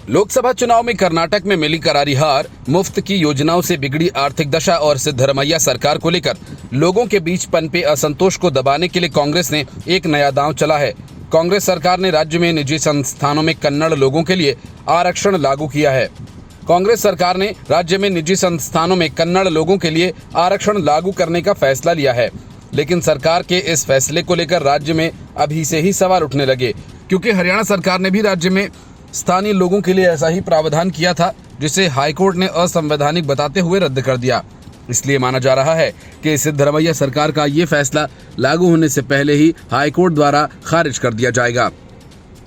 लोकसभा चुनाव में कर्नाटक में मिली करारी हार, मुफ्त की योजनाओं से बिगड़ी आर्थिक दशा और सिद्धरमैया सरकार को लेकर लोगों के बीच पनपे असंतोष को दबाने के लिए कांग्रेस ने एक नया दांव चला है। कांग्रेस सरकार ने राज्य में निजी संस्थानों में कन्नड़ लोगों के लिए आरक्षण लागू किया है। कांग्रेस सरकार ने राज्य में निजी संस्थानों में कन्नड़ लोगों के लिए आरक्षण लागू करने का फैसला लिया है, लेकिन सरकार के इस फैसले को लेकर राज्य में अभी से ही सवाल उठने लगे, क्योंकि हरियाणा सरकार ने भी राज्य में स्थानीय लोगों के लिए ऐसा ही प्रावधान किया था, जिसे हाईकोर्ट ने असंवैधानिक बताते हुए रद्द कर दिया। इसलिए माना जा रहा है कि सिद्धरमैया सरकार का ये फैसला लागू होने से पहले ही हाईकोर्ट द्वारा खारिज कर दिया जाएगा।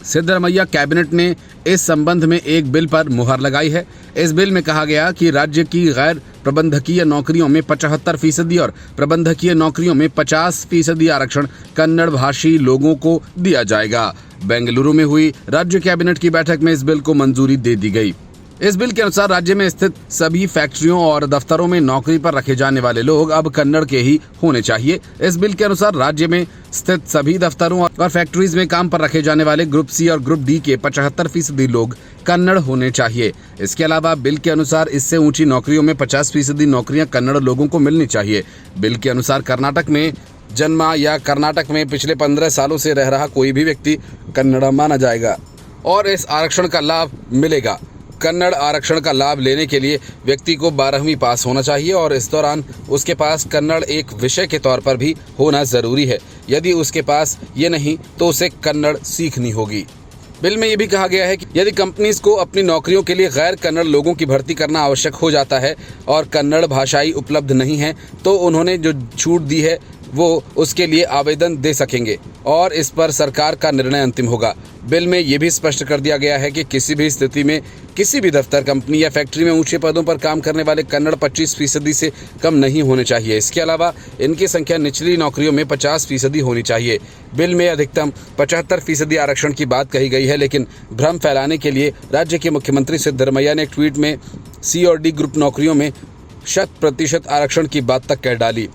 सिद्धरमैया कैबिनेट ने इस संबंध में एक बिल पर मुहर लगाई है। इस बिल में कहा गया कि राज्य की गैर प्रबंधकीय नौकरियों में 75% और प्रबंधकीय नौकरियों में 50% आरक्षण कन्नड़ भाषी लोगों को दिया जाएगा। बेंगलुरु में हुई राज्य कैबिनेट की बैठक में इस बिल को मंजूरी दे दी गई। इस बिल के अनुसार राज्य में स्थित सभी फैक्ट्रियों और दफ्तरों में नौकरी पर रखे जाने वाले लोग अब कन्नड़ के ही होने चाहिए। इस बिल के अनुसार राज्य में स्थित सभी दफ्तरों और फैक्ट्रीज में काम पर रखे जाने वाले ग्रुप सी और ग्रुप डी के 75% लोग कन्नड़ होने चाहिए। इसके अलावा बिल के अनुसार इससे ऊंची नौकरियों में 50% नौकरियां कन्नड़ लोगों को मिलनी चाहिए। बिल के अनुसार कर्नाटक में जन्मा या कर्नाटक में पिछले 15 सालों से रह रहा कोई भी व्यक्ति कन्नड़ माना जाएगा और इस आरक्षण का लाभ मिलेगा। कन्नड़ आरक्षण का लाभ लेने के लिए व्यक्ति को 12वीं पास होना चाहिए और इस दौरान उसके पास कन्नड़ एक विषय के तौर पर भी होना जरूरी है। यदि उसके पास ये नहीं तो उसे कन्नड़ सीखनी होगी। बिल में ये भी कहा गया है कि यदि कंपनीज को अपनी नौकरियों के लिए गैर कन्नड़ लोगों की भर्ती करना आवश्यक हो जाता है और कन्नड़ भाषाई उपलब्ध नहीं है तो उन्होंने जो छूट दी है वो उसके लिए आवेदन दे सकेंगे और इस पर सरकार का निर्णय अंतिम होगा। बिल में ये भी स्पष्ट कर दिया गया है कि किसी भी स्थिति में किसी भी दफ्तर, कंपनी या फैक्ट्री में ऊंचे पदों पर काम करने वाले कन्नड़ 25% से कम नहीं होने चाहिए। इसके अलावा इनकी संख्या निचली नौकरियों में 50% होनी चाहिए। बिल में अधिकतम 75% आरक्षण की बात कही गई है, लेकिन भ्रम फैलाने के लिए राज्य के मुख्यमंत्री सिद्धरमैया ने एक ट्वीट में सी और डी ग्रुप नौकरियों में 100% आरक्षण की बात तक कह डाली।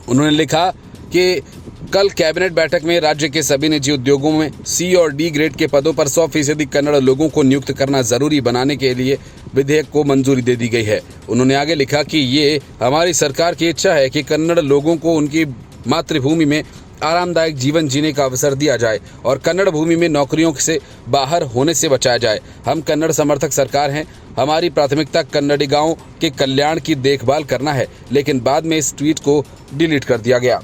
उन्होंने लिखा कि कल कैबिनेट बैठक में राज्य के सभी निजी उद्योगों में सी और डी ग्रेड के पदों पर 100% कन्नड़ लोगों को नियुक्त करना जरूरी बनाने के लिए विधेयक को मंजूरी दे दी गई है। उन्होंने आगे लिखा कि ये हमारी सरकार की इच्छा है कि कन्नड़ लोगों को उनकी मातृभूमि में आरामदायक जीवन जीने का अवसर दिया जाए और कन्नड़ भूमि में नौकरियों से बाहर होने से बचाया जाए। हम कन्नड़ समर्थक सरकार हैं। हमारी प्राथमिकता कन्नडिगाओं के कल्याण की देखभाल करना है। लेकिन बाद में इस ट्वीट को डिलीट कर दिया गया।